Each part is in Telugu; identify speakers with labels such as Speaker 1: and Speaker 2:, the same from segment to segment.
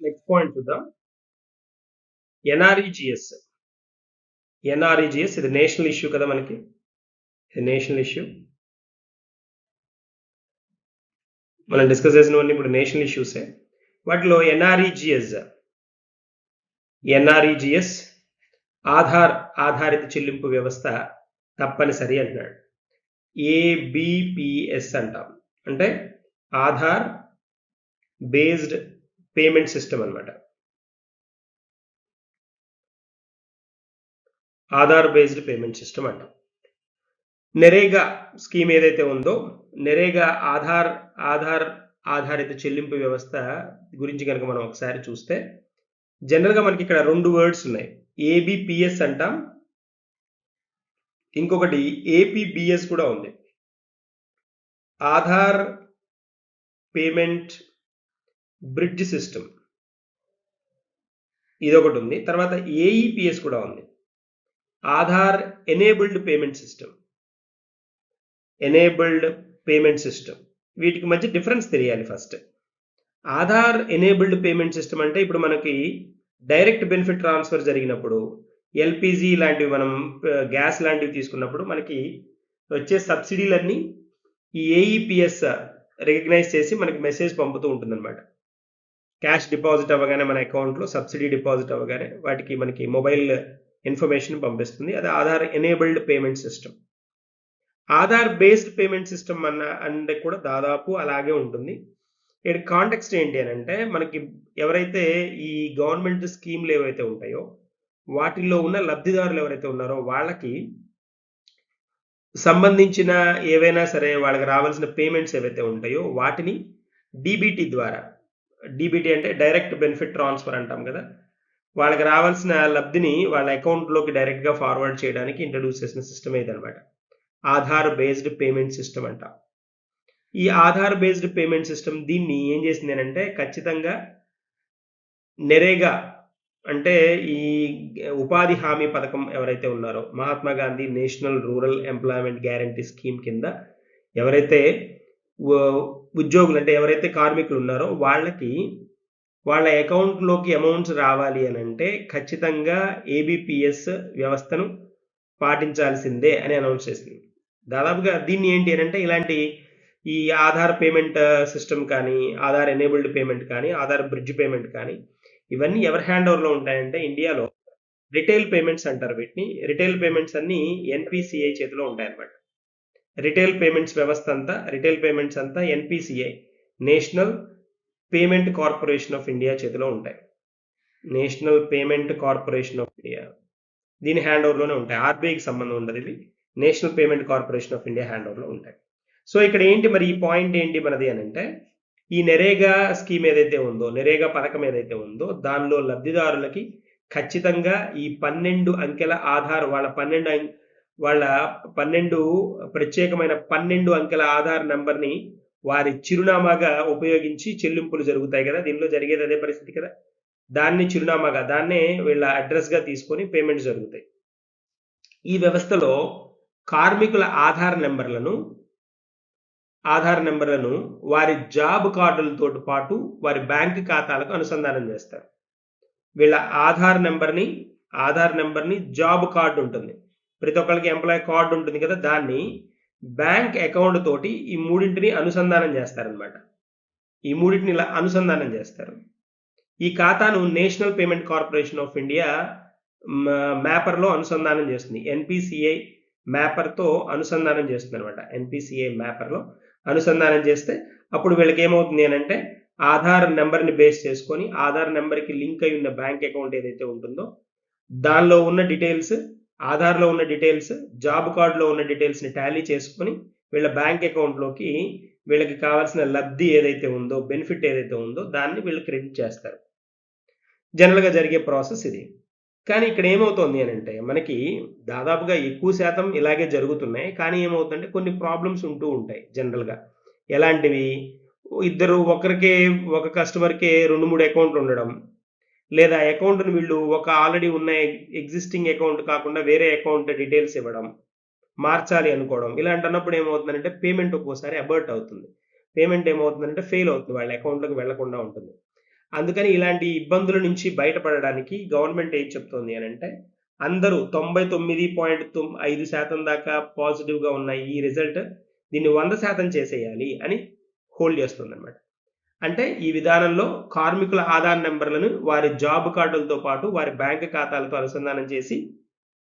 Speaker 1: నెక్స్ట్ పాయింట్ చూద్దాం. ఎన్ఆర్ఈజిఎస్. ఎన్ఆర్ఈజిఎస్ ఇది నేషనల్ ఇష్యూ కదా మనకి. National issue. మనం డిస్కస్ చేసినవన్నీ ఇప్పుడు నేషనల్ ఇష్యూసే. వాటిలో ఎన్ఆర్ఈజిఎస్ ఆధారిత చెల్లింపు వ్యవస్థ తప్పనిసరి అంటున్నాడు. ఏబిపిఎస్ అంటాం. అంటే ఆధార్ బేస్డ్ పేమెంట్ సిస్టమ్ అన్నమాట. ఆధార్ బేస్డ్ పేమెంట్ సిస్టమ్ అంటాం. నెరేగా స్కీమ్ ఏదైతే ఉందో, నెరేగా ఆధారిత చెల్లింపు వ్యవస్థ గురించి కనుక మనం ఒకసారి చూస్తే, జనరల్గా మనకి ఇక్కడ 2 వర్డ్స్ ఉన్నాయి. ఏబిపిఎస్ అంటాం, ఇంకొకటి ఏపీబిఎస్ కూడా ఉంది. ఆధార్ పేమెంట్ బ్రిడ్జ్ సిస్టమ్ ఇదొకటి ఉంది. తర్వాత ఏఈపిఎస్ కూడా ఉంది. Aadhaar enabled payment system. వీటికి మధ్య డిఫరెన్స్ తెలియాలి first. Aadhaar enabled payment system అంటే ఇప్పుడు మనకి డైరెక్ట్ బెనిఫిట్ ట్రాన్స్ఫర్ జరిగినప్పుడు, ఎల్పిజి లాంటివి, మనం గ్యాస్ లాంటివి తీసుకున్నప్పుడు మనకి వచ్చే సబ్సిడీలన్నీ ఈ ఏఈపిఎస్ రికగ్నైజ్ చేసి మనకి మెసేజ్ పంపుతూ ఉంటుందన్నమాట. క్యాష్ డిపాజిట్ అవ్వగానే మన అకౌంట్లో సబ్సిడీ డిపాజిట్ అవ్వగానే వాటికి మనకి మొబైల్ ఇన్ఫర్మేషన్ పంపిస్తుంది. అది Aadhaar enabled payment system. Aadhaar based payment system అంటే కూడా దాదాపు అలాగే ఉంటుంది. ఇక్కడ కాంటెక్స్ట్ ఏంటి అని అంటే, మనకి ఎవరైతే ఈ గవర్నమెంట్ స్కీమ్లు ఏవైతే ఉంటాయో వాటిల్లో ఉన్న లబ్ధిదారులు ఎవరైతే ఉన్నారో వాళ్ళకి సంబంధించిన ఏవైనా సరే వాళ్ళకి రావాల్సిన పేమెంట్స్ ఏవైతే ఉంటాయో వాటిని డీబీటీ ద్వారా, డీబీటీ అంటే డైరెక్ట్ బెనిఫిట్ ట్రాన్స్ఫర్ అంటాం కదా, వాళ్ళకి రావాల్సిన లబ్ధిని వాళ్ళ అకౌంట్లోకి డైరెక్ట్గా ఫార్వర్డ్ చేయడానికి ఇంట్రడ్యూస్ చేసిన సిస్టమ్ ఇదనమాట. ఆధార్ బేస్డ్ పేమెంట్ సిస్టమ్ అంట. ఈ ఆధార్ బేస్డ్ పేమెంట్ సిస్టమ్ దీన్ని ఏం చేసింది అంటే, ఖచ్చితంగా నెరేగా అంటే ఈ ఉపాధి హామీ పథకం ఎవరైతే ఉన్నారో, Mahatma Gandhi national rural employment guarantee scheme కింద ఎవరైతే ఉద్యోగులు అంటే ఎవరైతే కార్మికులు ఉన్నారో వాళ్ళకి వాళ్ళ అకౌంట్లోకి అమౌంట్స్ రావాలి అని అంటే ఖచ్చితంగా ఏబిపిఎస్ వ్యవస్థను పాటించాల్సిందే అని అనౌన్స్ చేసింది. దాదాపుగా దీన్ని ఏంటి అని అంటే, ఇలాంటి ఈ ఆధార్ పేమెంట్ సిస్టమ్ కానీ, ఆధార్ ఎనేబుల్డ్ పేమెంట్ కానీ, ఆధార్ బ్రిడ్జ్ పేమెంట్ కానీ, ఇవన్నీ ఎవరి హ్యాండ్ ఓవర్లో ఉంటాయంటే ఇండియాలో రిటైల్ పేమెంట్స్ అంటారు వీటిని. రిటైల్ పేమెంట్స్ అన్ని ఎన్పిసిఐ చేతిలో ఉంటాయన్నమాట. రిటైల్ పేమెంట్స్ అంతా NPCI, national payment corporation of India చేతిలో ఉంటాయి. National payment corporation of India దీని హ్యాండ్ ఓవర్లోనే ఉంటాయి. ఆర్బీఐకి సంబంధం ఉండదు. ఇవి national payment corporation of India hand ఓవర్లో ఉంటాయి. సో ఇక్కడ ఏంటి మరి ఈ పాయింట్ ఏంటి మనది అని అంటే, ఈ నెరేగా స్కీమ్ ఏదైతే ఉందో, నెరేగా పథకం ఏదైతే ఉందో దానిలో లబ్ధిదారులకి ఖచ్చితంగా ఈ 12 అంకెల ఆధార్, వాళ్ళ 12 ప్రత్యేకమైన 12 అంకెల ఆధార్ నెంబర్ని వారి చిరునామాగా ఉపయోగించి చెల్లింపులు జరుగుతాయి కదా. దీనిలో జరిగేది అదే పరిస్థితి కదా. దాన్ని చిరునామాగా, దాన్నే వీళ్ళ అడ్రస్గా తీసుకొని పేమెంట్స్ జరుగుతాయి. ఈ వ్యవస్థలో కార్మికుల ఆధార్ నెంబర్లను వారి జాబ్ కార్డులతో పాటు వారి బ్యాంక్ ఖాతాలకు అనుసంధానం చేస్తారు. వీళ్ళ ఆధార్ నెంబర్ని జాబ్ కార్డు ఉంటుంది, ప్రతి ఒక్కరికి ఎంప్లాయ్ కార్డు ఉంటుంది కదా, దాన్ని బ్యాంక్ అకౌంట్ తోటి ఈ మూడింటిని అనుసంధానం చేస్తారనమాట. ఈ మూడింటిని ఇలా అనుసంధానం చేస్తారు. ఈ ఖాతాను national payment corporation of India మ్యాపర్లో అనుసంధానం చేస్తుంది. ఎన్పిసిఐ మ్యాపర్తో అనుసంధానం చేస్తుంది అనమాట. ఎన్పిసిఐ మ్యాపర్లో అనుసంధానం చేస్తే అప్పుడు వీళ్ళకి ఏమవుతుంది అని అంటే, ఆధార్ నెంబర్ని బేస్ చేసుకొని ఆధార్ నెంబర్కి లింక్ అయి ఉన్న బ్యాంక్ అకౌంట్ ఏదైతే ఉంటుందో దానిలో ఉన్న డీటెయిల్స్, ఆధార్లో ఉన్న డీటెయిల్స్, జాబ్ కార్డులో ఉన్న డీటెయిల్స్ని టాలీ చేసుకొని వీళ్ళ బ్యాంక్ అకౌంట్లోకి వీళ్ళకి కావాల్సిన లబ్ధి ఏదైతే ఉందో, బెనిఫిట్ ఏదైతే ఉందో దాన్ని వీళ్ళు క్రెడిట్ చేస్తారు. జనరల్గా జరిగే ప్రాసెస్ ఇది. కానీ ఇక్కడ ఏమవుతుంది అని అంటే, మనకి దాదాపుగా ఎక్కువ శాతం ఇలాగే జరుగుతున్నాయి. కానీ ఏమవుతుందంటే కొన్ని ప్రాబ్లమ్స్ ఉంటూ ఉంటాయి జనరల్గా. ఎలాంటివి? ఒక కస్టమర్కే 2-3 అకౌంట్లు ఉండడం, లేదా అకౌంట్ని వీళ్ళు ఒక ఆల్రెడీ ఉన్న ఎగ్జిస్టింగ్ అకౌంట్ కాకుండా వేరే అకౌంట్ డీటెయిల్స్ ఇవ్వడం, మార్చాలి అనుకోవడం. ఇలాంటి అన్నప్పుడు ఏమవుతుందంటే పేమెంట్ ఒక్కోసారి అబర్ట్ అవుతుంది. పేమెంట్ ఏమవుతుందంటే ఫెయిల్ అవుతుంది, వాళ్ళ అకౌంట్లోకి వెళ్లకుండా ఉంటుంది. అందుకని ఇలాంటి ఇబ్బందుల నుంచి బయటపడడానికి గవర్నమెంట్ ఏం చెప్తోంది అని అంటే అందరూ 99.5% దాకా పాజిటివ్గా ఉన్న ఈ రిజల్ట్ దీన్ని 100% చేసేయాలి అని హోల్డ్ చేస్తుందన్నమాట. అంటే ఈ విధానంలో కార్మికుల ఆధార్ నెంబర్లను వారి జాబ్ కార్డులతో పాటు వారి బ్యాంక్ ఖాతాలతో అనుసంధానం చేసి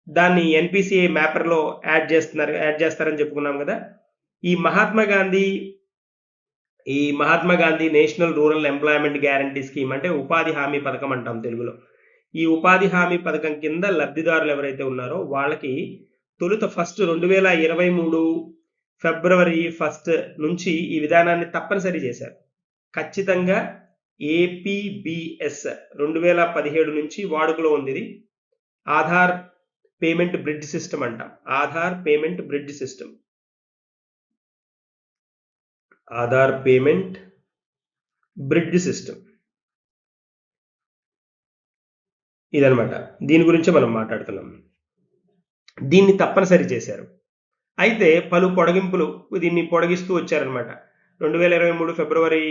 Speaker 1: దాన్ని ఎన్పిసిఐ మ్యాపర్లో యాడ్ చేస్తారని చెప్పుకున్నాం కదా. ఈ Mahatma Gandhi national rural employment guarantee scheme అంటే ఉపాధి హామీ పథకం అంటాం తెలుగులో. ఈ ఉపాధి హామీ పథకం కింద లబ్ధిదారులు ఎవరైతే ఉన్నారో వాళ్ళకి తొలుత ఫస్ట్ 2023 ఫిబ్రవరి 1 నుంచి ఈ విధానాన్ని తప్పనిసరి చేశారు. ఖచ్చితంగా ఏపీబీఎస్ 2017 నుంచి వాడుకలో ఉంది. ఇది ఆధార్ పేమెంట్ బ్రిడ్జ్ సిస్టమ్ అంటాం. Aadhaar payment bridge system, Aadhaar payment bridge system ఇదనమాట. దీని గురించి మనం మాట్లాడుతున్నాం. దీన్ని తప్పనిసరి చేశారు. అయితే పలు పొడిగింపులు దీన్ని పొడిగిస్తూ వచ్చారనమాట. 2023 ఫిబ్రవరి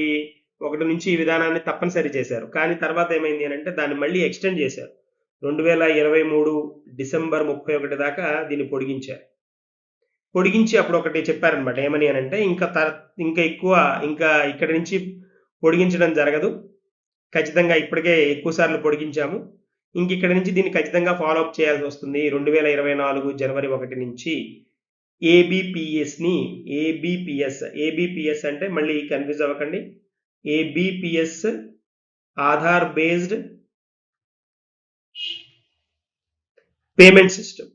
Speaker 1: 1 నుంచి ఈ విధానాన్ని తప్పనిసరి చేశారు. కానీ తర్వాత ఏమైంది అని అంటే దాన్ని మళ్ళీ ఎక్స్టెండ్ చేశారు. 2023 డిసెంబర్ 31 దాకా దీన్ని పొడిగించారు. పొడిగించి అప్పుడు ఒకటి చెప్పారనమాట. ఏమని అని అంటే ఇంకా ఇక్కడి నుంచి పొడిగించడం జరగదు, ఖచ్చితంగా ఇప్పటికే ఎక్కువ సార్లు పొడిగించాము, ఇక్కడ నుంచి దీన్ని ఖచ్చితంగా ఫాలో అప్ చేయాల్సి వస్తుంది. 2024 జనవరి 1 నుంచి ఏబిపిఎస్ అంటే మళ్ళీ కన్ఫ్యూజ్ అవ్వకండి. ABPS Aadhaar based payment system.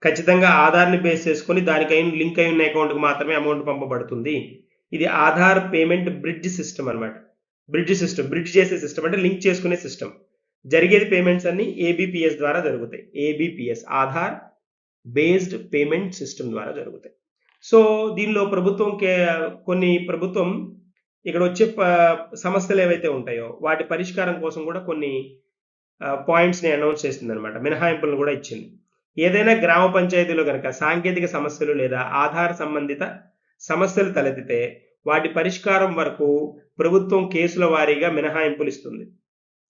Speaker 1: ఖచ్చితంగా ఆధార్ని బేస్ చేసుకొని దానికైన లింక్ అయి ఉన్న అకౌంట్కి మాత్రమే అమౌంట్ పంపబడుతుంది. ఇది ఆధార్ పేమెంట్ బ్రిడ్జ్ సిస్టమ్ అనమాట. బ్రిడ్జ్ చేసే సిస్టమ్ అంటే లింక్ చేసుకునే సిస్టమ్. జరిగేది పేమెంట్స్ అన్ని ఏబిపిఎస్ ద్వారా జరుగుతాయి. ABPS Aadhaar based payment system ద్వారా జరుగుతాయి. సో దీనిలో ప్రభుత్వం ఇక్కడ వచ్చే సమస్యలు ఏవైతే ఉంటాయో వాటి పరిష్కారం కోసం కూడా కొన్ని పాయింట్స్ని అనౌన్స్ చేస్తుంది అనమాట. మినహాయింపులను కూడా ఇచ్చింది. ఏదైనా గ్రామ పంచాయతీలో కనుక సాంకేతిక సమస్యలు లేదా ఆధార్ సంబంధిత సమస్యలు తలెత్తితే వాటి పరిష్కారం వరకు ప్రభుత్వం కేసుల వారీగా మినహాయింపులు ఇస్తుంది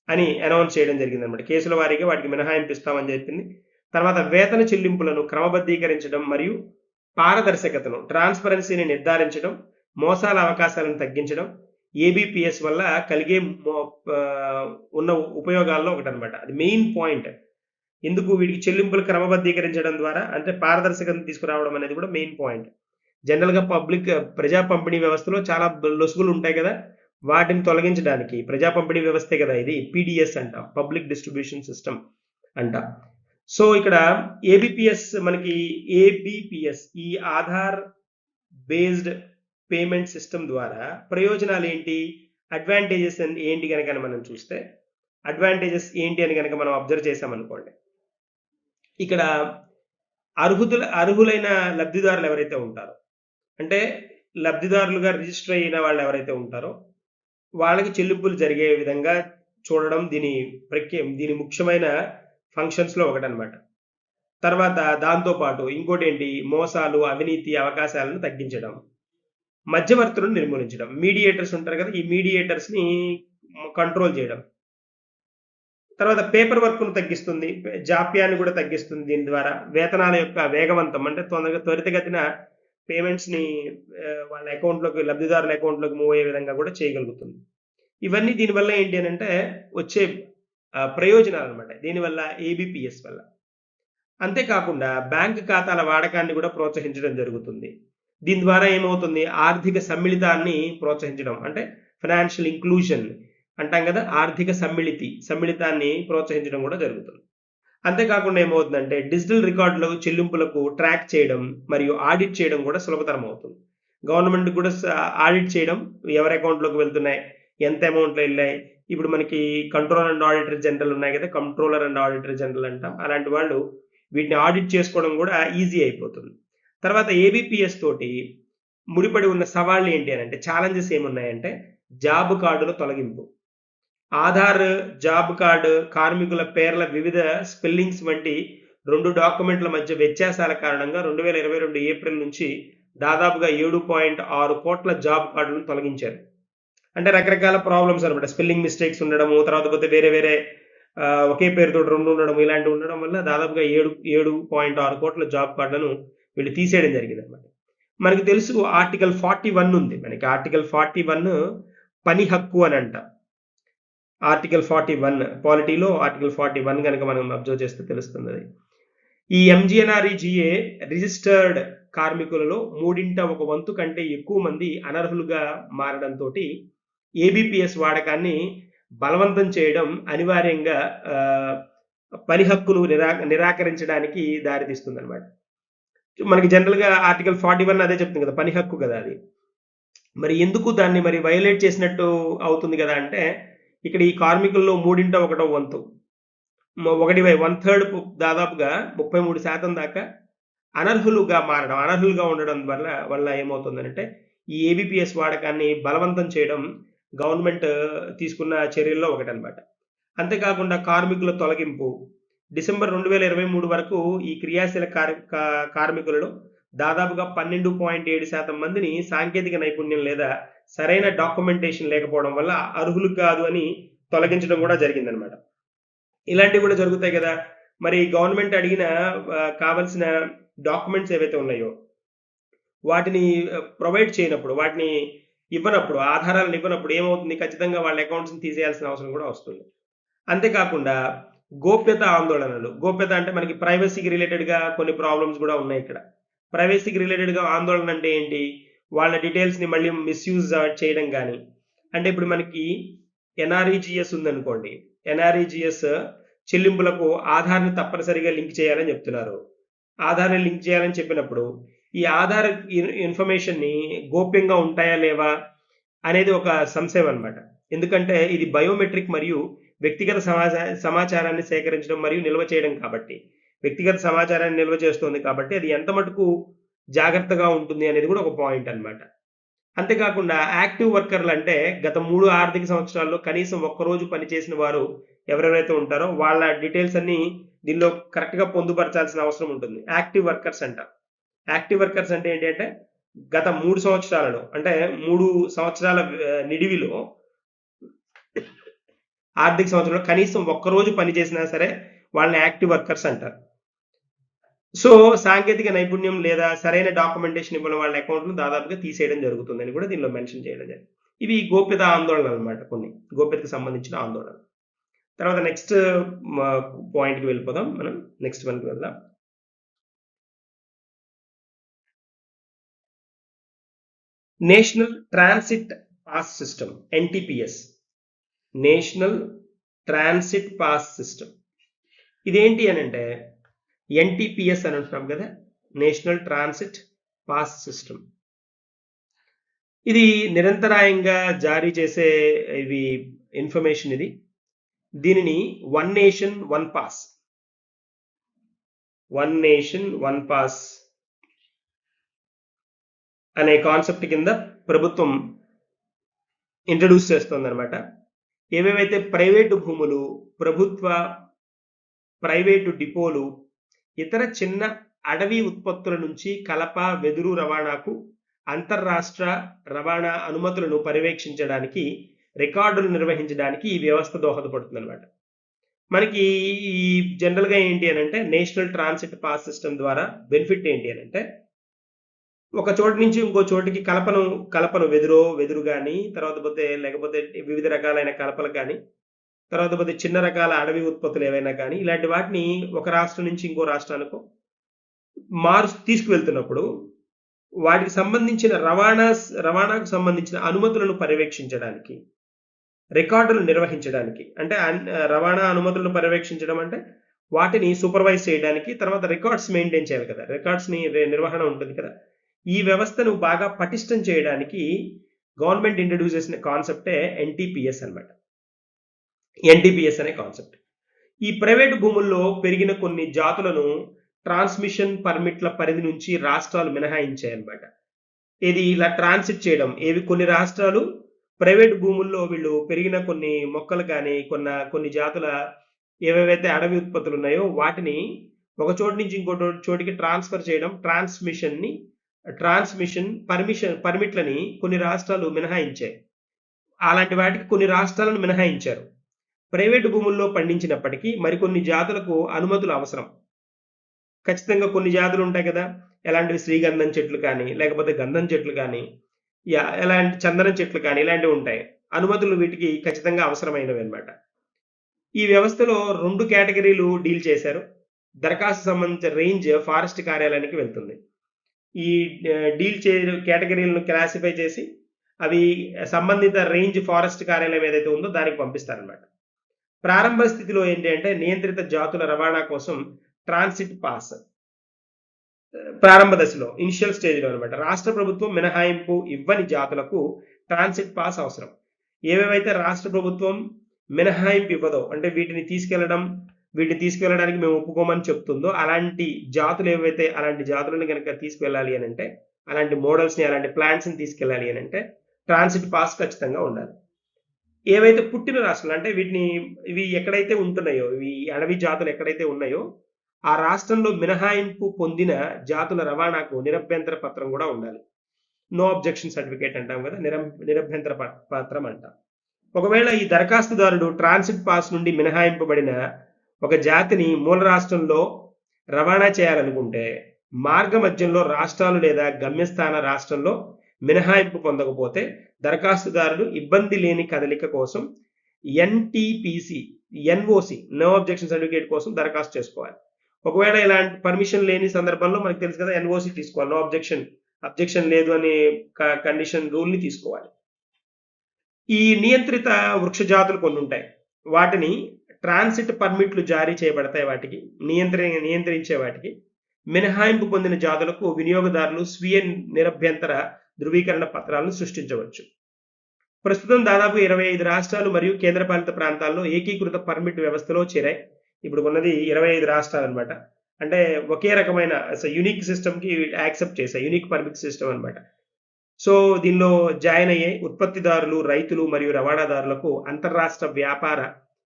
Speaker 1: అని అనౌన్స్ చేయడం జరిగింది అనమాట. కేసుల వారీగా వాటికి మినహాయింపు ఇస్తామని చెప్పింది. తర్వాత వేతన చెల్లింపులను క్రమబద్ధీకరించడం మరియు పారదర్శకతను ట్రాన్స్పరెన్సీని నిర్ధారించడం, మోసాల అవకాశాలను తగ్గించడం ఏబిపిఎస్ వల్ల కలిగే ఉన్న ఉపయోగాల్లో ఒకటనమాట. అది మెయిన్ పాయింట్. ఎందుకు వీటికి చెల్లింపులు క్రమబద్ధీకరించడం ద్వారా అంటే పారదర్శకతను తీసుకురావడం అనేది కూడా మెయిన్ పాయింట్. జనరల్గా ప్రజా పంపిణీ వ్యవస్థలో చాలా లొసుగులు ఉంటాయి కదా, వాటిని తొలగించడానికి ప్రజా పంపిణీ వ్యవస్థే కదా ఇది పీడిఎస్ అంట, పబ్లిక్ డిస్ట్రిబ్యూషన్ సిస్టమ్ అంట. సో ఇక్కడ ఏబిపిఎస్ ఈ ఆధార్ బేస్డ్ పేమెంట్ సిస్టమ్ ద్వారా ప్రయోజనాలు ఏంటి, అడ్వాంటేజెస్ ఏంటి కనుక మనం చూస్తే, అడ్వాంటేజెస్ ఏంటి అని కనుక మనం అబ్జర్వ్ చేసామనుకోండి, ఇక్కడ అర్హులైన లబ్ధిదారులు ఎవరైతే ఉంటారో అంటే లబ్ధిదారులుగా రిజిస్టర్ అయిన వాళ్ళు ఎవరైతే ఉంటారో వాళ్ళకి చెల్లింపులు జరిగే విధంగా చూడడం దీని ముఖ్యమైన ఫంక్షన్స్లో ఒకటనమాట. తర్వాత దాంతోపాటు ఇంకోటి ఏంటి, మోసాలు అవినీతి అవకాశాలను తగ్గించడం, మధ్యవర్తులను నిర్మూలించడం, మీడియేటర్స్ ఉంటారు కదా, ఈ మీడియేటర్స్ని కంట్రోల్ చేయడం. తర్వాత పేపర్ వర్క్ను తగ్గిస్తుంది, జాప్యాన్ని కూడా తగ్గిస్తుంది. దీని ద్వారా వేతనాల యొక్క వేగవంతం అంటే త్వరితగతిన పేమెంట్స్ని వాళ్ళ అకౌంట్లోకి లబ్ధిదారుల అకౌంట్లోకి మూవ్ అయ్యే విధంగా కూడా చేయగలుగుతుంది. ఇవన్నీ దీనివల్ల ఏంటి అని అంటే వచ్చే ప్రయోజనాలు అనమాట దీనివల్ల ఏబిపిఎస్ వల్ల. అంతేకాకుండా బ్యాంక్ ఖాతాల వాడకాన్ని కూడా ప్రోత్సహించడం జరుగుతుంది. దీని ద్వారా ఏమవుతుంది, ఆర్థిక సమ్మిళితాన్ని ప్రోత్సహించడం అంటే ఫైనాన్షియల్ ఇంక్లూజన్ అంటాం కదా, ఆర్థిక సమ్మిళితాన్ని ప్రోత్సహించడం కూడా జరుగుతుంది. అంతేకాకుండా ఏమవుతుందంటే డిజిటల్ రికార్డులు చెల్లింపులకు ట్రాక్ చేయడం మరియు ఆడిట్ చేయడం కూడా సులభతరం అవుతుంది. గవర్నమెంట్ కూడా ఆడిట్ చేయడం, ఎవరి అకౌంట్లోకి వెళ్తున్నాయి, ఎంత అమౌంట్లో వెళ్ళాయి. ఇప్పుడు మనకి కంట్రోలర్ అండ్ ఆడిటర్ జనరల్ ఉన్నాయి కదా, కంట్రోలర్ అండ్ ఆడిటర్ జనరల్ అంటాం, అలాంటి వాళ్ళు వీటిని ఆడిట్ చేసుకోవడం కూడా ఈజీ అయిపోతుంది. తర్వాత ఏబిపిఎస్ తోటి ముడిపడి ఉన్న సవాళ్ళు ఏంటి అని అంటే, ఛాలెంజెస్ ఏమున్నాయంటే జాబ్ కార్డుల తొలగింపు, ఆధార్ జాబ్ కార్డు కార్మికుల పేర్ల వివిధ స్పెల్లింగ్స్ వంటి 2 డాక్యుమెంట్ల మధ్య వ్యత్యాసాల కారణంగా 2022 ఏప్రిల్ నుంచి దాదాపుగా 7.6 కోట్ల జాబ్ కార్డులను తొలగించారు. అంటే రకరకాల ప్రాబ్లమ్స్ అనమాట. స్పెల్లింగ్ మిస్టేక్స్ ఉండడము, తర్వాత పోతే వేరే వేరే ఒకే పేరుతో 2 ఉండడం ఇలాంటివి ఉండడం వల్ల దాదాపుగా 7.6 కోట్ల జాబ్ కార్డులను వీళ్ళు తీసేయడం జరిగిందనమాట. మనకు తెలుసు ఆర్టికల్ 41 ఉంది. మనకి ఆర్టికల్ 41 పని హక్కు అని అంటాం. ఆర్టికల్ 41 పాలిటీలో ఆర్టికల్ 41 గనక మనం అబ్జర్వ్ చేస్తే తెలుస్తుందది. ఈ ఎంజీఎన్ఆర్ఈజీఏ రిజిస్టర్డ్ కార్మికులలో 1/3 వంతు కంటే ఎక్కువ మంది అనర్హులుగా మారడంతోటి ఏబీపీఎస్ వాడకాన్ని బలవంతం చేయడం అనివార్యంగా పని హక్కును నిరాకరించడానికి దారితీస్తుందన్నమాట. మనకి జనరల్‌గా ఆర్టికల్ 41 అదే చెప్తుంది కదా! పని హక్కు కదా అది. మరి ఎందుకు దాన్ని మరి వయోలేట్ చేసినట్టు అవుతుంది కదా! అంటే ఇక్కడ ఈ కార్మికుల్లో 1/1 వంతు 1/3 దాదాపుగా 33% దాకా అనర్హులుగా ఉండడం వల్ల ఏమవుతుందనంటే ఈ ఏబీపీఎస్ వాడకాన్ని బలవంతం చేయడం గవర్నమెంట్ తీసుకున్న చర్యల్లో ఒకటనమాట. అంతేకాకుండా కార్మికుల తొలగింపు డిసెంబర్ 2023 వరకు ఈ క్రియాశీల కార్మికులలో దాదాపుగా 12.7% మందిని సాంకేతిక నైపుణ్యం లేదా సరైన డాక్యుమెంటేషన్ లేకపోవడం వల్ల అర్హులు కాదు అని తొలగించడం కూడా జరిగిందనమాట. ఇలాంటివి కూడా జరుగుతాయి కదా! మరి గవర్నమెంట్ అడిగిన కావాల్సిన డాక్యుమెంట్స్ ఏవైతే ఉన్నాయో వాటిని ప్రొవైడ్ చేయనప్పుడు, వాటిని ఇవ్వనప్పుడు, ఆధారాలను ఇవ్వనప్పుడు ఏమవుతుంది? ఖచ్చితంగా వాళ్ళ అకౌంట్స్‌ని తీసేయాల్సిన అవసరం కూడా వస్తుంది. అంతేకాకుండా గోప్యత ఆందోళనలు. గోప్యత అంటే మనకి ప్రైవసీకి రిలేటెడ్‌గా కొన్ని ప్రాబ్లమ్స్ కూడా ఉన్నాయి ఇక్కడ. ప్రైవసీకి రిలేటెడ్‌గా ఆందోళన అంటే ఏంటి? వాళ్ళ డీటెయిల్స్‌ని మళ్ళీ మిస్‌యూజ్ చేయడం గాని, అంటే ఇప్పుడు మనకి ఎన్ఆర్‌ఈజీఎస్ ఉందనుకోండి. ఎన్ఆర్‌ఈజీఎస్ చెల్లింపులకు ఆధార్‌ని తప్పనిసరిగా లింక్ చేయాలని చెప్తున్నారు. ఆధార్‌ని లింక్ చేయాలని చెప్పినప్పుడు, ఈ ఆధార్ ఇన్ఫర్మేషన్‌ని గోప్యంగా ఉంటాయా లేవా అనేది ఒక సంశయం అన్నమాట. ఎందుకంటే ఇది బయోమెట్రిక్ మరియు వ్యక్తిగత సమాచారాన్ని సేకరించడం మరియు నిల్వ చేయడం కాబట్టి. వ్యక్తిగత సమాచారాన్ని నిల్వ చేస్తుంది కాబట్టి అది ఎంత మటుకు జాగ్రత్తగా ఉంటుంది అనేది కూడా ఒక పాయింట్ అన్నమాట. అంతేకాకుండా యాక్టివ్ వర్కర్లు అంటే గత 3 ఆర్థిక సంవత్సరాల్లో కనీసం ఒక్కరోజు పనిచేసిన వారు ఎవరెవరైతే ఉంటారో వాళ్ళ డీటెయిల్స్ అన్నీ దీనిలో కరెక్ట్‌గా పొందుపరచాల్సిన అవసరం ఉంటుంది. యాక్టివ్ వర్కర్స్ అంటాం. యాక్టివ్ వర్కర్స్ అంటే ఏంటి అంటే గత 3 సంవత్సరాలలో అంటే 3 సంవత్సరాల నిడివిలో ఆర్థిక సంవత్సరంలో కనీసం ఒక్కరోజు పని చేసినా సరే వాళ్ళని యాక్టివ్ వర్కర్స్ అంటారు. సో, సాంకేతిక నైపుణ్యం లేదా సరైన డాక్యుమెంటేషన్ ఇవ్వని వాళ్ళ అకౌంట్‌ను దాదాపుగా తీసేయడం జరుగుతుందని కూడా దీనిలో మెన్షన్ చేయడం జరిగింది. ఇవి గోప్యత ఆందోళనలనమాట కొన్ని. గోప్యతకు సంబంధించిన ఆందోళనలు. తర్వాత నెక్స్ట్ పాయింట్‌కి వెళ్ళిపోదాం మనం. నెక్స్ట్ వన్‌కి వెళ్దాం. National transit pass system NTPS. National transit pass system. ఇదేంటి అనంటే ఎన్‌టిపిఎస్ అని అంటున్నాం కదా! National transit pass system. ఇది నిరంతరాయంగా జారీ చేసే ఇన్ఫర్మేషన్ ఇది. దీనిని one nation one pass. One nation one pass అనే కాన్సెప్ట్ కింద ప్రభుత్వం ఇంట్రడ్యూస్ చేస్తోందనమాట. ఏవేవైతే ప్రైవేటు భూములు, ప్రైవేటు డిపోలు, ఇతర చిన్న అడవి ఉత్పత్తుల నుంచి కలప, వెదురు రవాణాకు అంతర్రాష్ట్ర రవాణా అనుమతులను పర్యవేక్షించడానికి, రికార్డులు నిర్వహించడానికి ఈ వ్యవస్థ దోహదపడుతుందనమాట. మనకి ఈ జనరల్‌గా ఏంటి అనంటే నేషనల్ ట్రాన్సిట్ పాస్ సిస్టమ్ ద్వారా బెనిఫిట్ ఏంటి అనంటే ఒక చోటు నుంచి ఇంకో చోటికి కలపను వెదురు గాని, తర్వాత లేకపోతే వివిధ రకాలైన కలపలు కానీ, తర్వాత చిన్న రకాల అడవి ఉత్పత్తులు ఏవైనా కానీ, ఇలాంటి వాటిని ఒక రాష్ట్రం నుంచి ఇంకో రాష్ట్రానికో తీసుకువెళ్తున్నప్పుడు వాటికి సంబంధించిన రవాణాకు సంబంధించిన అనుమతులను పర్యవేక్షించడానికి, రికార్డులు నిర్వహించడానికి, అంటే రవాణా అనుమతులను పర్యవేక్షించడం అంటే వాటిని సూపర్వైజ్ చేయడానికి, తర్వాత రికార్డ్స్ మెయింటైన్ చేయాలి కదా! రికార్డ్స్‌ని నిర్వహణ ఉంటుంది కదా! ఈ వ్యవస్థను బాగా పటిష్టం చేయడానికి గవర్నమెంట్ ఇంట్రడ్యూస్ చేసిన కాన్సెప్టే ఎన్‌టిపిఎస్ అన్నమాట. ఎన్‌టిపిఎస్ అనే కాన్సెప్ట్. ఈ ప్రైవేటు భూముల్లో పెరిగిన కొన్ని జాతులను ట్రాన్స్మిషన్ పర్మిట్ల పరిధి నుంచి రాష్ట్రాలు మినహాయించాయన్నమాట. ఇది ఇలా ట్రాన్సిట్ చేయడం. కొన్ని రాష్ట్రాలు ప్రైవేటు భూముల్లో వీళ్ళు పెరిగిన కొన్ని మొక్కలు కానీ, కొన్ని జాతుల ఏవేవైతే అడవి ఉత్పత్తులు ఉన్నాయో వాటిని ఒక చోటు నుంచి ఇంకో చోటికి ట్రాన్స్ఫర్ చేయడం, ట్రాన్స్మిషన్ పర్మిట్లని కొన్ని రాష్ట్రాలు మినహాయించాయి. అలాంటి వాటికి కొన్ని రాష్ట్రాలను మినహాయించారు. ప్రైవేటు భూముల్లో పండించినప్పటికీ మరికొన్ని జాతులకు అనుమతులు అవసరం. ఖచ్చితంగా కొన్ని జాతులు ఉంటాయి కదా! ఎలాంటివి శ్రీగంధం చెట్లు కానీ, లేకపోతే గంధం చెట్లు కానీ, ఎలాంటి చందనం చెట్లు కానీ ఇలాంటివి ఉంటాయి. అనుమతులు వీటికి ఖచ్చితంగా అవసరమైనవన్నమాట. ఈ వ్యవస్థలో 2 కేటగిరీలు డీల్ చేశారు. దరఖాస్తు సంబంధించిన రేంజ్ ఫారెస్ట్ కార్యాలయానికి వెళ్తుంది. ఈ డీల్ కేటగిరీలను క్లాసిఫై చేసి అవి సంబంధిత రేంజ్ ఫారెస్ట్ కార్యాలయం ఏదైతే ఉందో దానికి పంపిస్తారనమాట. ప్రారంభ స్థితిలో ఏంటి అంటే నియంత్రిత జాతుల రవాణా కోసం ట్రాన్సిట్ పాస్ ప్రారంభ దశలో ఇనిషియల్ స్టేజ్లో అనమాట. రాష్ట్ర ప్రభుత్వం మినహాయింపు ఇవ్వని జాతులకు ట్రాన్సిట్ పాస్ అవసరం. ఏవేవైతే రాష్ట్ర ప్రభుత్వం మినహాయింపు ఇవ్వదో అంటే వీటిని తీసుకెళ్ళడానికి మేము ఒప్పుకోమని చెప్తుందో అలాంటి జాతులు ఏవైతే అలాంటి జాతులను కనుక తీసుకెళ్ళాలి అని అంటే అలాంటి మోడల్స్ని అలాంటి ప్లాంట్స్ని తీసుకెళ్ళాలి అని అంటే ట్రాన్సిట్ పాస్ ఖచ్చితంగా ఉండాలి. ఏవైతే పుట్టిన రాష్ట్రాలు అంటే ఇవి ఎక్కడైతే ఉంటున్నాయో ఇవి అడవి జాతులు ఎక్కడైతే ఉన్నాయో ఆ రాష్ట్రంలో మినహాయింపు పొందిన జాతుల రవాణాకు నిరభ్యంతర పత్రం కూడా ఉండాలి. నో అబ్జెక్షన్ సర్టిఫికేట్ అంటాం కదా, నిరభ్యంతర పత్రం అంటాం. ఒకవేళ ఈ దరఖాస్తుదారుడు ట్రాన్సిట్ పాస్ నుండి మినహాయింపబడిన ఒక జాతిని మూల రాష్ట్రంలో రవాణా చేయాలనుకుంటే మార్గ మధ్యంలో రాష్ట్రాలు లేదా గమ్యస్థాన రాష్ట్రంలో మినహాయింపు పొందకపోతే దరఖాస్తుదారుడు ఇబ్బంది లేని కదలిక కోసం NTPC NOC no objection certificate కోసం దరఖాస్తు చేసుకోవాలి. ఒకవేళ ఇలాంటి పర్మిషన్ లేని సందర్భంలో మనకు తెలుసు కదా ఎన్ఓసి తీసుకోవాలి. నో అబ్జెక్షన్ లేదు అనే కండిషన్ రూల్ని తీసుకోవాలి. ఈ నియంత్రిత వృక్ష జాతులు కొన్ని ఉంటాయి. వాటిని ట్రాన్సిట్ పర్మిట్లు జారీ చేయబడతాయి. వాటికి నియంత్రించే వాటికి మినహాయింపు పొందిన జాతులకు వినియోగదారులు స్వీయ నిరభ్యంతర ధృవీకరణ పత్రాలను సృష్టించవచ్చు. ప్రస్తుతం దాదాపు 25 రాష్ట్రాలు మరియు కేంద్రపాలిత ప్రాంతాల్లో ఏకీకృత పర్మిట్ వ్యవస్థలో చేరాయి. ఇప్పుడు ఉన్నది 25 రాష్ట్రాలు అనమాట. అంటే ఒకే రకమైన యూనిక్ సిస్టమ్కి యాక్సెప్ట్ చేశాయి, యూనిక్ పర్మిట్ సిస్టమ్ అనమాట. సో దీనిలో జాయిన్ అయ్యే ఉత్పత్తిదారులు, రైతులు మరియు రవాణాదారులకు అంతర్రాష్ట్ర వ్యాపార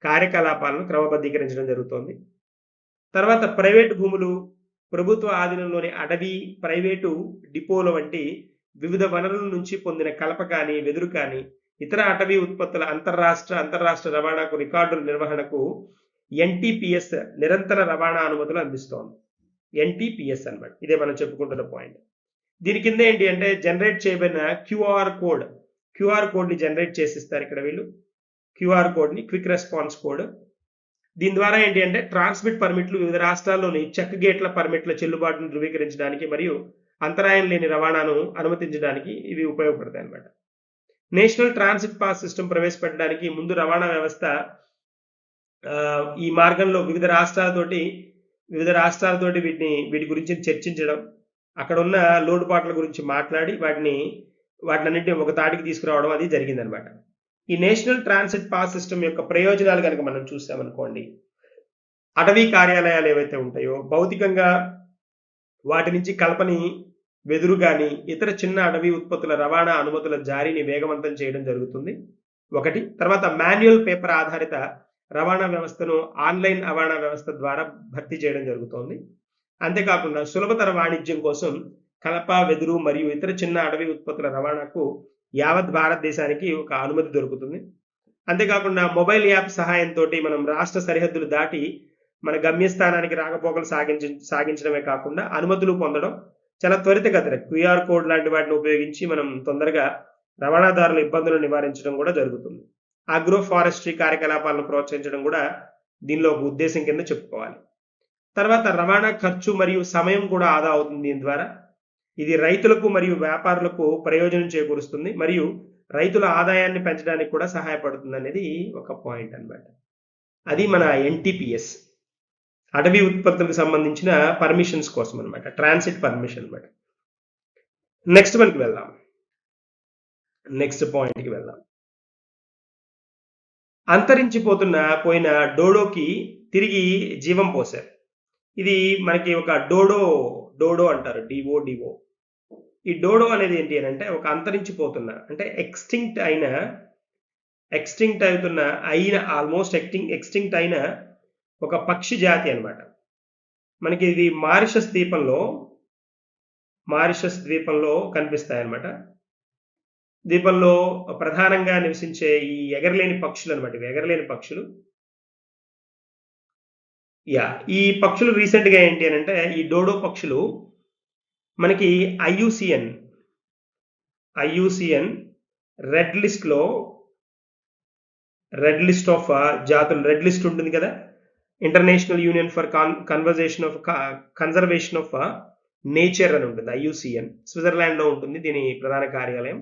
Speaker 1: కార్యకలాపాలను క్రమబద్ధీకరించడం జరుగుతోంది. తర్వాత ప్రైవేటు భూములు, ప్రభుత్వ ఆధీనంలోని అటవీ, ప్రైవేటు డిపోల వంటి వివిధ వనరుల నుంచి పొందిన కలప కానీ, వెదురు కానీ, ఇతర అటవీ ఉత్పత్తుల అంతర్రాష్ట్ర రవాణాకు రికార్డుల నిర్వహణకు ఎన్టీపీఎస్ నిరంతర రవాణా అనుమతులు అందిస్తోంది. ఎన్టీపీఎస్ అన్నమాట. ఇదే మనం చెప్పుకుంటున్న పాయింట్. దీని కింద ఏంటి అంటే జనరేట్ చేయబడిన క్యూఆర్ కోడ్ని జనరేట్ చేసిస్తారు ఇక్కడ వీళ్ళు. క్యూఆర్ కోడ్ని, క్విక్ రెస్పాన్స్ కోడ్. దీని ద్వారా ఏంటి అంటే ట్రాన్స్మిట్ పర్మిట్లు వివిధ రాష్ట్రాల్లోని చెక్ గేట్ల పర్మిట్ల చెల్లుబాటును ధృవీకరించడానికి మరియు అంతరాయం లేని రవాణాను అనుమతించడానికి ఇవి ఉపయోగపడతాయి అన్నమాట. నేషనల్ ట్రాన్సిట్ పాస్ సిస్టమ్ ప్రవేశపెట్టడానికి ముందు రవాణా వ్యవస్థ ఈ మార్గంలో వివిధ రాష్ట్రాలతోటి వీటి గురించి చర్చించడం, అక్కడ ఉన్న లోటుపాట్ల గురించి మాట్లాడి వాటినన్నింటినీ ఒక తాటికి తీసుకురావడం అది జరిగిందనమాట. ఈ నేషనల్ ట్రాన్సిట్ పాస్ సిస్టమ్ యొక్క ప్రయోజనాలు కనుక మనం చూసామనుకోండి, అటవీ కార్యాలయాలు ఏవైతే ఉంటాయో భౌతికంగా వాటి నుంచి కలపని, వెదురు కానీ ఇతర చిన్న అటవీ ఉత్పత్తుల రవాణా అనుమతుల జారీని వేగవంతం చేయడం జరుగుతుంది. ఒకటి. తర్వాత మాన్యువల్ పేపర్ ఆధారిత రవాణా వ్యవస్థను ఆన్లైన్ రవాణా వ్యవస్థ ద్వారా భర్తీ చేయడం జరుగుతోంది. అంతేకాకుండా సులభతర వాణిజ్యం కోసం కలప, వెదురు మరియు ఇతర చిన్న అటవీ ఉత్పత్తుల రవాణాకు యావత్ భారతదేశానికి ఒక అనుమతి దొరుకుతుంది. అంతేకాకుండా మొబైల్ యాప్ సహాయంతో మనం రాష్ట్ర సరిహద్దులు దాటి మన గమ్యస్థానానికి రాకపోకలు సాగించడమే కాకుండా అనుమతులు పొందడం చాలా త్వరితగతిన క్యూఆర్ కోడ్ లాంటి వాటిని ఉపయోగించి మనం తొందరగా రవాణాదారుల ఇబ్బందులను నివారించడం కూడా జరుగుతుంది. అగ్రో ఫారెస్ట్రీ కార్యకలాపాలను ప్రోత్సహించడం కూడా దీనిలో ఒక ఉద్దేశం కింద చెప్పుకోవాలి. తర్వాత రవాణా ఖర్చు మరియు సమయం కూడా ఆదా అవుతుంది దీని ద్వారా. ఇది రైతులకు మరియు వ్యాపారులకు ప్రయోజనం చేకూరుస్తుంది మరియు రైతుల ఆదాయాన్ని పెంచడానికి కూడా సహాయపడుతుంది అనేది ఒక పాయింట్ అన్నమాట. అది మన ఎన్టీపీఎస్ అటవీ ఉత్పత్తులకు సంబంధించిన పర్మిషన్స్ కోసం అనమాట, ట్రాన్సిట్ పర్మిషన్ అనమాట. నెక్స్ట్ పాయింట్కి వెళ్దాం. పోయిన డోడోకి తిరిగి జీవం పోశారు. ఇది మనకి ఒక డోడో అంటారు, డిఓ. ఈ డోడో అనేది ఏంటి అని అంటే ఒక అంతరించిపోతున్న అంటే ఎక్స్టింక్ట్ అయిన ఒక పక్షి జాతి అన్నమాట. మనకి ఇది మారిషస్ ద్వీపంలో కనిపిస్తాయి అన్నమాట. ద్వీపంలో ప్రధానంగా నివసించే ఈ ఎగరలేని పక్షులు అనమాట. ఇవి ఎగరలేని పక్షులు. ఈ పక్షులు రీసెంట్‌గా ఏంటి అనంటే, ఈ డోడో పక్షులు మనకి ఐయూసీఎన్, ఐయూసీఎన్ రెడ్ లిస్ట్‌లో రెడ్ లిస్ట్ ఆఫ్ జాతులు రెడ్ లిస్ట్ ఉంటుంది కదా! International union for conservation of nature అని ఉంటుంది. ఐయూసీఎన్ స్విట్జర్లాండ్‌లో ఉంటుంది దీని ప్రధాన కార్యాలయం.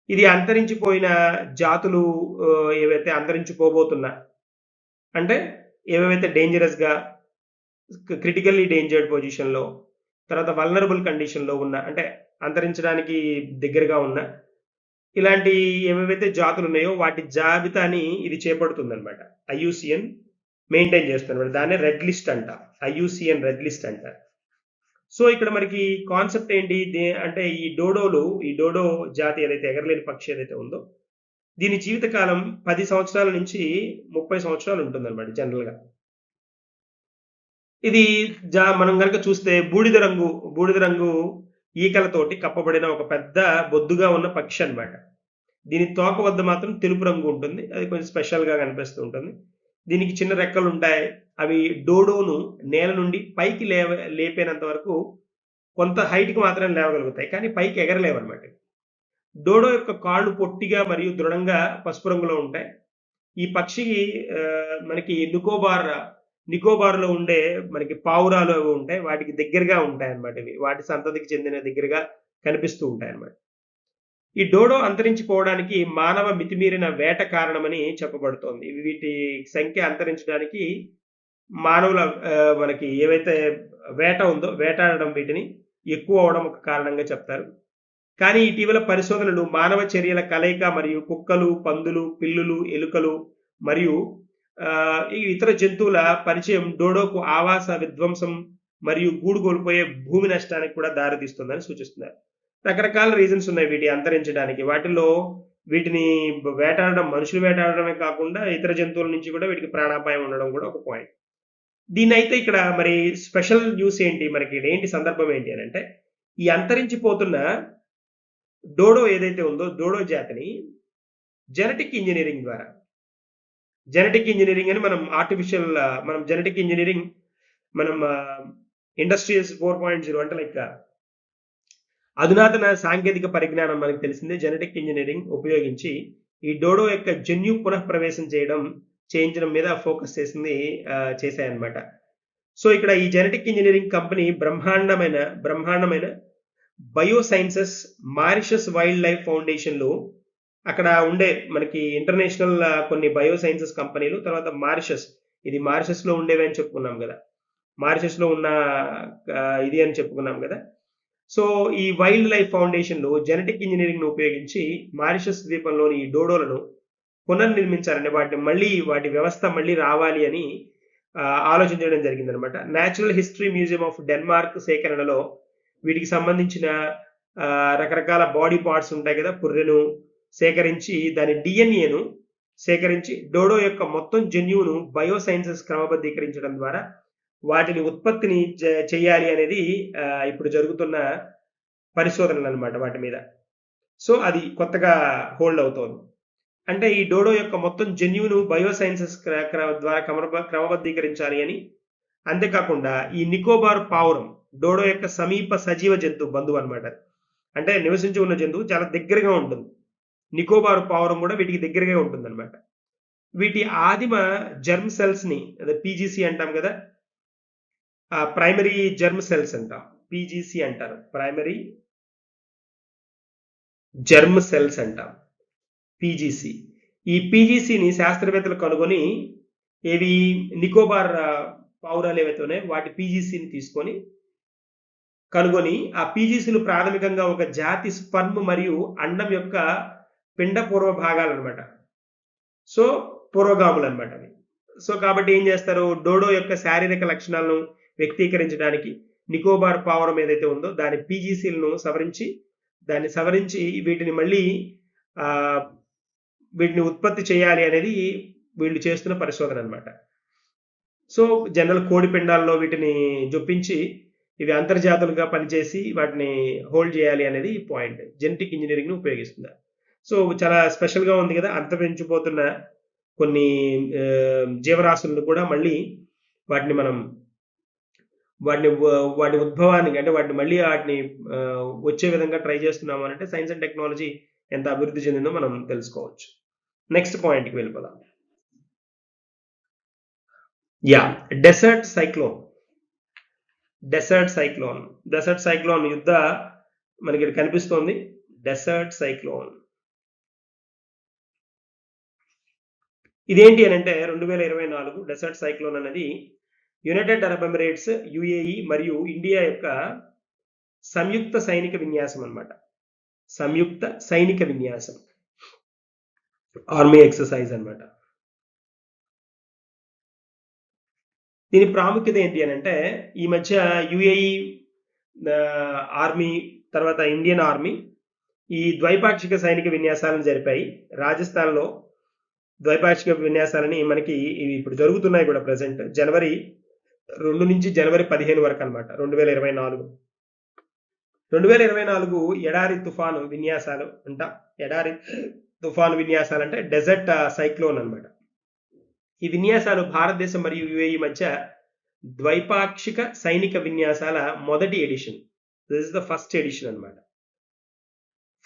Speaker 1: ఇది అంతరించిపోయిన జాతులు ఏవైతే అంతరించిపోబోతున్నా అంటే ఏవేవైతే డేంజరస్‌గా క్రిటికల్లీ డేంజర్డ్ పొజిషన్‌లో తర్వాత వల్నరబుల్ కండిషన్‌లో ఉన్న అంటే అంతరించడానికి దగ్గరగా ఉన్న ఇలాంటి ఏవేవైతే జాతులు ఉన్నాయో వాటి జాబితాని ఇది చేపడుతుందన్నమాట. ఐయూసీఎన్ మెయింటైన్ చేస్తుందన్నమాట. దాన్నే రెడ్ లిస్ట్ అంటారు. ఐయూసీఎన్ రెడ్ లిస్ట్ అంటారు. సో ఇక్కడ మనకి కాన్సెప్ట్ ఏంటి? అంటే ఈ డోడో జాతి ఏదైతే ఎగరలేని పక్షి ఏదైతే ఉందో దీని జీవితకాలం 10 సంవత్సరాల నుంచి 30 సంవత్సరాలు ఉంటుందన్నమాట జనరల్‌గా. ఇది మనం గనక చూస్తే బూడిద రంగు ఈకలతోటి కప్పబడిన ఒక పెద్ద బొద్దుగా ఉన్న పక్షి అన్నమాట. దీని తోక వద్ద మాత్రం తెలుపు రంగు ఉంటుంది. అది కొంచెం స్పెషల్‌గా కనిపిస్తూ ఉంటుంది. దీనికి చిన్న రెక్కలుంటాయి. అవి డోడోను నేల నుండి పైకి లేపేనంత వరకు కొంత హైట్‌కి మాత్రమే లేవగలుగుతాయి. కానీ పైకి ఎగరలేవన్నమాట. డోడో యొక్క కాళ్ళు పొట్టిగా మరియు దృఢంగా పసుపు రంగులో ఉంటాయి. ఈ పక్షికి మనకి నికోబార్‌లో ఉండే మనకి పావురాలు అవి ఉంటాయి. వాటికి దగ్గరగా ఉంటాయన్నమాట ఇవి. వాటి సంతతికి చెందిన దగ్గరగా కనిపిస్తూ ఉంటాయన్నమాట. ఈ డోడో అంతరించిపోవడానికి మానవ మితిమీరిన వేట కారణమని చెప్పబడుతోంది. వీటి సంఖ్య అంతరించడానికి మానవుల మనకి ఏవైతే వేట ఉందో వేటాడడం వీటిని ఎక్కువ అవ్వడం ఒక కారణంగా చెప్తారు. కానీ ఇటీవల పరిశోధనలు మానవ చర్యల కలయిక మరియు కుక్కలు, పందులు, పిల్లులు, ఎలుకలు మరియు ఈ ఇతర జంతువుల పరిచయం డోడోకు ఆవాస విధ్వంసం మరియు గూడు కోల్పోయే భూమి నష్టానికి కూడా దారితీస్తుందని సూచిస్తున్నారు. రకరకాల రీజన్స్ ఉన్నాయి వీటి అంతరించడానికి. వాటిల్లో వీటిని మనుషులు వేటాడడమే కాకుండా ఇతర జంతువుల నుంచి కూడా వీటికి ప్రాణాపాయం ఉండడం కూడా ఒక పాయింట్. దీన్నైతే ఇక్కడ మరి స్పెషల్ న్యూస్ ఏంటి? మనకి ఏంటి సందర్భం ఏంటి అనంటే, ఈ అంతరించిపోతున్న డోడో ఏదైతే ఉందో డోడో జాతిని జెనెటిక్ ఇంజినీరింగ్ ద్వారా జెనెటిక్ ఇంజినీరింగ్ అని మనం జెనెటిక్ ఇంజినీరింగ్ మనం ఇండస్ట్రీస్ 4.0 అంటే లైక్ అధునాతన సాంకేతిక పరిజ్ఞానం మనకు తెలిసిందే. జెనెటిక్ ఇంజినీరింగ్ ఉపయోగించి ఈ డోడో యొక్క జన్యు పునఃప్రవేశం చేయించడం మీద ఫోకస్ చేశాయన్నమాట. సో ఇక్కడ ఈ జెనెటిక్ ఇంజినీరింగ్ కంపెనీ బ్రహ్మాండమైన బయోసైన్సెస్ మారిషస్ వైల్డ్ లైఫ్ ఫౌండేషన్‌లు అక్కడ ఉండే మనకి ఇంటర్నేషనల్ కొన్ని బయోసైన్సెస్ కంపెనీలు తర్వాత ఇది మారిషస్‌లో ఉండేవి అని చెప్పుకున్నాం గదా! మారిషస్‌లో ఉన్న ఇది అని చెప్పుకున్నాం గదా! సో ఈ వైల్డ్ లైఫ్ ఫౌండేషన్‌లు జెనెటిక్ ఇంజినీరింగ్‌ను ఉపయోగించి మారిషస్ ద్వీపంలోని ఈ డోడోలను పునర్నిర్మించారండి. వాటి వ్యవస్థ మళ్ళీ రావాలి అని ఆలోచించడం జరిగిందనమాట. Natural history museum of Denmark సేకరణలో వీటికి సంబంధించిన రకరకాల బాడీ పార్ట్స్ ఉంటాయి కదా! పుర్రెను సేకరించి దాని డిఎన్ఏను సేకరించి డోడో యొక్క మొత్తం జన్యువును బయోసైన్సెస్ క్రమబద్ధీకరించడం ద్వారా వాటిని ఉత్పత్తిని చేయాలి అనేది ఇప్పుడు జరుగుతున్న పరిశోధనలనమాట వాటి మీద. సో అది కొత్తగా హోల్డ్ అవుతోంది. అంటే ఈ డోడో యొక్క మొత్తం జన్యువును బయోసైన్సెస్ ద్వారా క్రమబద్ధీకరించాలి అని. అంతేకాకుండా ఈ నికోబార్ పావురం డోడో యొక్క సమీప సజీవ బంధువు అనమాట. అంటే నివసించి ఉన్న జంతువు చాలా దగ్గరగా ఉంటుంది. నికోబార్ పావురం కూడా వీటికి దగ్గరగా ఉంటుందన్నమాట. వీటి ఆదిమ జెర్మ్ సెల్స్‌ని అదే పీజీసీ అంటాం కదా! ప్రైమరీ జెర్మ్ సెల్స్ అంటాం. పీజీసీ అంటారు. ప్రైమరీ జెర్మ్ సెల్స్ అంటాం. పీజీసీ. ఈ పీజీసీని శాస్త్రవేత్తలు కనుగొని నికోబార్ పావురాలు ఏవైతే ఉన్నాయో వాటి పీజీసీని కనుగొని ఆ పీజీసీలు ప్రాథమికంగా ఒక జాతి స్పర్మ్ మరియు అండం యొక్క పిండ పూర్వ భాగాలన్నమాట. సో పూర్వగాములన్నమాట అవి. సో కాబట్టి ఏం చేస్తారు? డోడో యొక్క శారీరక లక్షణాలను వ్యక్తీకరించడానికి నికోబార్ పావురం ఏదైతే ఉందో దాని పీజీసీలను సవరించి వీటిని ఉత్పత్తి చేయాలి అనేది వీళ్ళు చేస్తున్న పరిశోధన అన్నమాట. సో జనరల్ కోడి పిండాల్లో వీటిని జొప్పించి ఇవి అంతర్జాతులుగా పనిచేసి వాటిని హోల్డ్ చేయాలి అనేది పాయింట్. జెనెటిక్ ఇంజినీరింగ్‌ని ఉపయోగిస్తున్నారు. సో చాలా స్పెషల్గా ఉంది కదా, అంతరించిపోతున్న కొన్ని జీవరాశులను కూడా మళ్ళీ వాటిని మనం వాటి ఉద్భవానికి అంటే వాటిని మళ్ళీ వాటిని వచ్చే విధంగా ట్రై చేస్తున్నాము అంటే సైన్స్ అండ్ టెక్నాలజీ ఎంత అభివృద్ధి చెందిందో మనం తెలుసుకోవచ్చు. నెక్స్ట్ పాయింట్కి వెళ్ళిపోదాం. Yeah, desert cyclone. Desert cyclone యుద్ధ మనకి ఇక్కడ కనిపిస్తోంది. డెసర్ట్ సైక్లోన్ ఇదేంటి అని అంటే 2024 డెసర్ట్ సైక్లోన్ అనేది యునైటెడ్ అరబ్ ఎమిరేట్స్, యుఏఈ మరియు ఇండియా యొక్క సంయుక్త సైనిక విన్యాసం అన్నమాట. సంయుక్త సైనిక విన్యాసం, ఆర్మీ ఎక్సర్సైజ్ అన్నమాట. దీని ప్రాముఖ్యత ఏంటి అని అంటే ఈ మధ్య యుఏఈ ఆర్మీ తర్వాత ఇండియన్ ఆర్మీ ఈ ద్వైపాక్షిక సైనిక విన్యాసాలను జరిపాయి. రాజస్థాన్లో ద్వైపాక్షిక విన్యాసాలని మనకి ఇవి ఇప్పుడు జరుగుతున్నాయి కూడా. ప్రజెంట్ జనవరి 2 నుంచి జనవరి 15 వరకు అనమాట 2024. 2024 ఎడారి తుఫాను విన్యాసాలు అంట. ఎడారి తుఫాను విన్యాసాలు అంటే డెజర్ట్ సైక్లోన్ అన్నమాట. ఈ విన్యాసాలు భారతదేశం మరియు యుఏఈ మధ్య ద్వైపాక్షిక సైనిక విన్యాసాల మొదటి edition. This is the first edition అన్నమాట.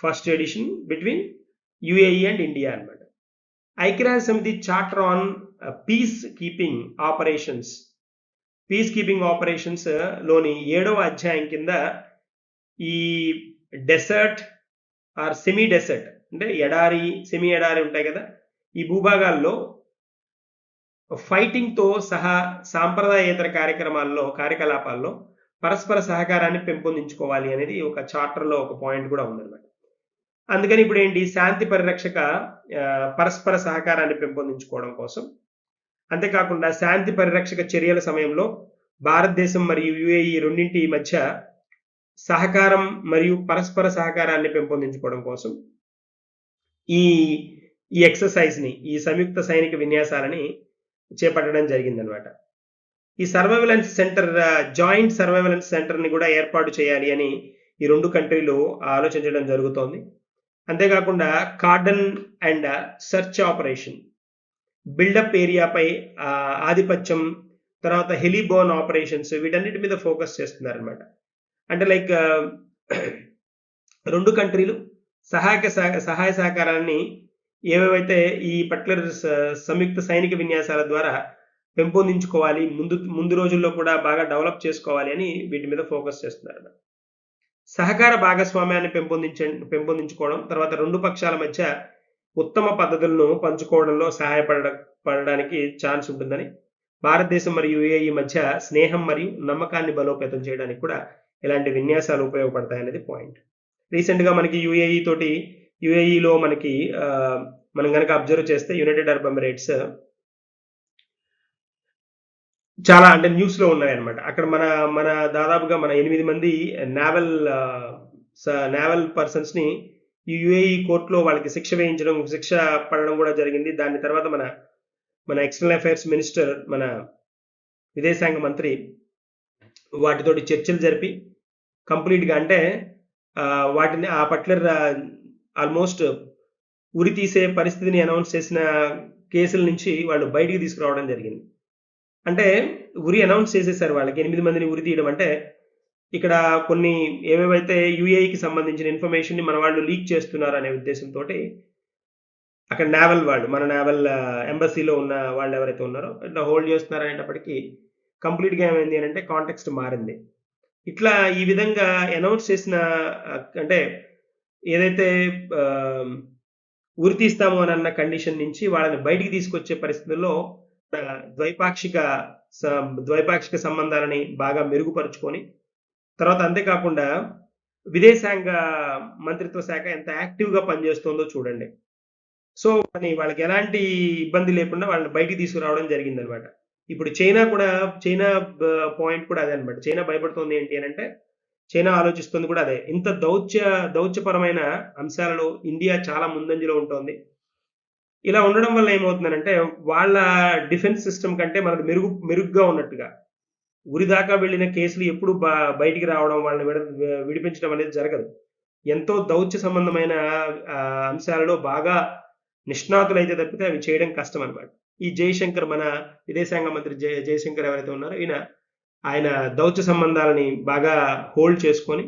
Speaker 1: First edition between UAE and India అన్నమాట. ఐక్యరాజ్య సమితి charter on peace keeping operations లోని 7వ అధ్యాయం కింద ఈ డెసర్ట్ ఆర్ సెమీ డెసర్ట్ అంటే ఎడారి, సెమీ ఎడారి ఉంటాయి కదా, ఈ భూభాగాల్లో ఫైటింగ్ తో సహా సాంప్రదాయేతర కార్యకలాపాల్లో పరస్పర సహకారాన్ని పెంపొందించుకోవాలి అనేది ఒక చార్టర్లో ఒక పాయింట్ కూడా ఉందన్నమాట. అందుకని ఇప్పుడు ఏంటి, శాంతి పరిరక్షక పరస్పర సహకారాన్ని పెంపొందించుకోవడం కోసం, అంతేకాకుండా శాంతి పరిరక్షక చర్యల సమయంలో భారతదేశం మరియు యుఏఈ రెండింటి మధ్య సహకారం మరియు పరస్పర సహకారాన్ని పెంపొందించుకోవడం కోసం ఈ ఎక్సర్సైజ్ని, ఈ సంయుక్త సైనిక విన్యాసాలని చేపట్టడం జరిగిందనమాట. ఈ సర్వైలెన్స్ సెంటర్, జాయింట్ సర్వైలెన్స్ సెంటర్ని కూడా ఏర్పాటు చేయాలి అని ఈ 2 కంట్రీలు ఆలోచించడం జరుగుతోంది. అంతేకాకుండా cordon and search operation, buildup ఏరియాపై ఆధిపత్యం, తర్వాత హెలిబోర్న్ ఆపరేషన్స్, వీటన్నిటి మీద ఫోకస్ చేస్తున్నారనమాట. అంటే లైక్ 2 కంట్రీలు సహాయ సహకారాన్ని ఏవేవైతే ఈ పర్టికులర్ సంయుక్త సైనిక విన్యాసాల ద్వారా పెంపొందించుకోవాలి, ముందు రోజుల్లో కూడా బాగా డెవలప్ చేసుకోవాలి అని వీటి మీద ఫోకస్ చేస్తున్నారు. సహకార భాగస్వామ్యాన్ని పెంపొందించుకోవడం, తర్వాత 2 పక్షాల మధ్య ఉత్తమ పద్ధతులను పంచుకోవడంలో సహాయపడడానికి ఛాన్స్ ఉంటుందని, భారతదేశం మరియు యుఏఈ మధ్య స్నేహం మరియు నమ్మకాన్ని బలోపేతం చేయడానికి కూడా ఇలాంటి విన్యాసాలు ఉపయోగపడతాయనేది పాయింట్. రీసెంట్గా మనకి యుఏఈలో మనకి మనం కనుక అబ్జర్వ్ చేస్తే యునైటెడ్ అరబ్ ఎమిరేట్స్ చాలా అంటే న్యూస్లో ఉన్నాయన్నమాట. అక్కడ మన దాదాపుగా మన 8 మంది నేవల్ పర్సన్స్ని ఈ యుఏఈ కోర్టులో వాళ్ళకి శిక్ష పడడం కూడా జరిగింది. దాని తర్వాత మన ఎక్స్టర్నల్ అఫైర్స్ మినిస్టర్, మన విదేశాంగ మంత్రి వాటితోటి చర్చలు జరిపి కంప్లీట్గా అంటే వాటిని ఆ పర్టికులర్ ఆల్మోస్ట్ ఉరి తీసే పరిస్థితిని అనౌన్స్ చేసిన కేసుల నుంచి వాళ్ళు బయటికి తీసుకురావడం జరిగింది. అంటే ఉరి అనౌన్స్ చేసేసారు వాళ్ళకి, 8 మందిని ఉరి తీయడం అంటే ఇక్కడ కొన్ని ఏవేవైతే యుఏఈకి సంబంధించిన ఇన్ఫర్మేషన్ని మన వాళ్ళు లీక్ చేస్తున్నారు అనే ఉద్దేశంతో అక్కడ మన నేవల్ ఎంబసీలో ఉన్న వాళ్ళు ఎవరైతే ఉన్నారో ఇట్లా హోల్డ్ చేస్తున్నారు అనేటప్పటికీ కంప్లీట్గా ఏమైంది అని అంటే కాంటెక్స్ట్ మారింది. ఇట్లా ఈ విధంగా అనౌన్స్ చేసిన అంటే ఏదైతే ఉరి తీస్తాము అని అన్న కండిషన్ నుంచి వాళ్ళని బయటికి తీసుకొచ్చే పరిస్థితుల్లో ద్వైపాక్షిక సంబంధాలని బాగా మెరుగుపరుచుకొని, తర్వాత అంతేకాకుండా విదేశాంగ మంత్రిత్వ శాఖ ఎంత యాక్టివ్గా పనిచేస్తుందో చూడండి. సో వాళ్ళకి ఎలాంటి ఇబ్బంది లేకుండా వాళ్ళని బయటికి తీసుకురావడం జరిగిందనమాట. ఇప్పుడు చైనా పాయింట్ కూడా అదే అనమాట. చైనా భయపడుతుంది ఏంటి అని అంటే, చైనా ఆలోచిస్తుంది కూడా అదే. ఇంత దౌత్యపరమైన అంశాలలో ఇండియా చాలా ముందంజలో ఉంటుంది. ఇలా ఉండడం వల్ల ఏమవుతుందంటే వాళ్ళ డిఫెన్స్ సిస్టమ్ కంటే మనది మెరుగ్గా ఉన్నట్టుగా, ఉరి దాకా వెళ్ళిన కేసులు ఎప్పుడు బయటికి రావడం, వాళ్ళని విడిపించడం అనేది జరగదు. ఎంతో దౌత్య సంబంధమైన అంశాలలో బాగా నిష్ణాతులైతే తప్పితే అవి చేయడం కష్టం అనమాట. ఈ జయశంకర్, మన విదేశాంగ మంత్రి జయశంకర్ ఎవరైతే ఉన్నారో ఆయన దౌత్య సంబంధాలని బాగా హోల్డ్ చేసుకొని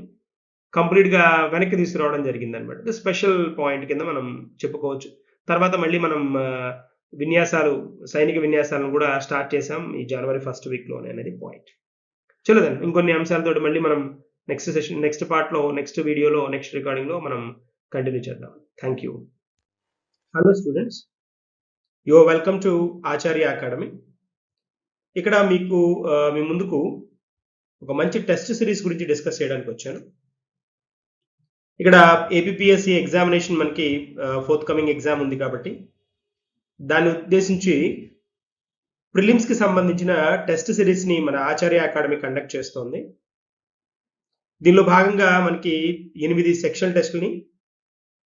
Speaker 1: కంప్లీట్‌గా వెనక్కి తీసుకురావడం జరిగిందనమాట. ఇది స్పెషల్ పాయింట్ కింద మనం చెప్పుకోవచ్చు. తర్వాత మళ్ళీ మనం సైనిక విన్యాసాలను కూడా స్టార్ట్ చేసాం ఈ జనవరి 1 వీక్‌లోనే అనేది పాయింట్. చలో దెన్ ఇంకొన్ని అంశాలతోటి మళ్ళీ మనం నెక్స్ట్ పార్ట్‌లో, నెక్స్ట్ వీడియోలో, నెక్స్ట్ రికార్డింగ్‌లో మనం కంటిన్యూ చేద్దాం. Thank you. Hello students. You are welcome to Acharya Academy. ఇక్కడ మీకు మీ ముందుకు ఒక మంచి టెస్ట్ సిరీస్ గురించి డిస్కస్ చేయడానికి వచ్చాను. ఇక్కడ ఏపీపీఎస్సీ ఎగ్జామినేషన్ మనకి ఫోర్త్ కమింగ్ ఎగ్జామ్ ఉంది కాబట్టి దాన్ని ఉద్దేశించి ప్రిలిమ్స్కి సంబంధించిన టెస్ట్ సిరీస్ని మన ఆచార్య అకాడమీ కండక్ట్ చేస్తోంది. దీనిలో భాగంగా మనకి 8 సెక్షన్ టెస్టులని,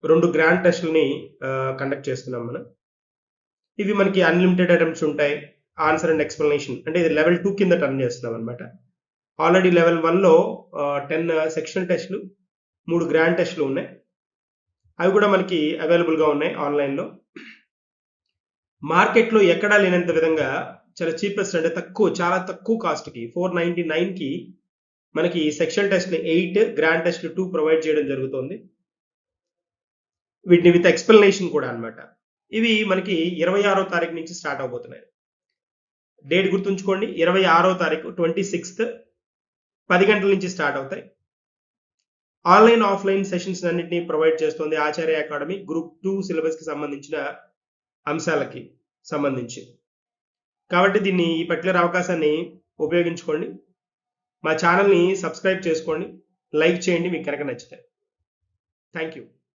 Speaker 1: 2 గ్రాండ్ టెస్టులని కండక్ట్ చేస్తున్నాం మనం. ఇవి మనకి అన్లిమిటెడ్ అటెంప్ట్స్ ఉంటాయి. ఆన్సర్ అండ్ ఎక్స్ప్లెనేషన్ అంటే ఇది లెవెల్ 2 కింద టర్న్ చేస్తున్నాం అనమాట. ఆల్రెడీ లెవెల్ 1లో 10 సెక్షన్ టెస్టులు, 3 గ్రాండ్ టెస్టులు ఉన్నాయి. అవి కూడా మనకి అవైలబుల్గా ఉన్నాయి ఆన్లైన్లో. మార్కెట్లో ఎక్కడా లేనంత విధంగా చాలా చీపెస్ట్, అంటే చాలా తక్కువ కాస్ట్కి 499కి మనకి సెక్షన్ టెస్ట్లు 8, గ్రాండ్ టెస్ట్లు 2 ప్రొవైడ్ చేయడం జరుగుతుంది. వీటిని విత్ ఎక్స్ప్లెనేషన్ కూడా అనమాట. ఇవి మనకి 26వ తారీఖు నుంచి స్టార్ట్ అవబోతున్నాయి. డేట్ గుర్తుంచుకోండి, 26వ తారీఖు 26th 10 గంటల నుంచి స్టార్ట్ అవుతాయి. ఆన్లైన్, ఆఫ్లైన్ సెషన్స్ అన్నింటినీ ప్రొవైడ్ చేస్తుంది ఆచార్య అకాడమీ గ్రూప్ 2 సిలబస్కి సంబంధించిన అంశాలకి సంబంధించి. కాబట్టి ఈ పర్టికులర్ అవకాశాన్ని ఉపయోగించుకోండి. మా ఛానల్ని సబ్స్క్రైబ్ చేసుకోండి, లైక్ చేయండి మీకు కనుక నచ్చితే. Thank you.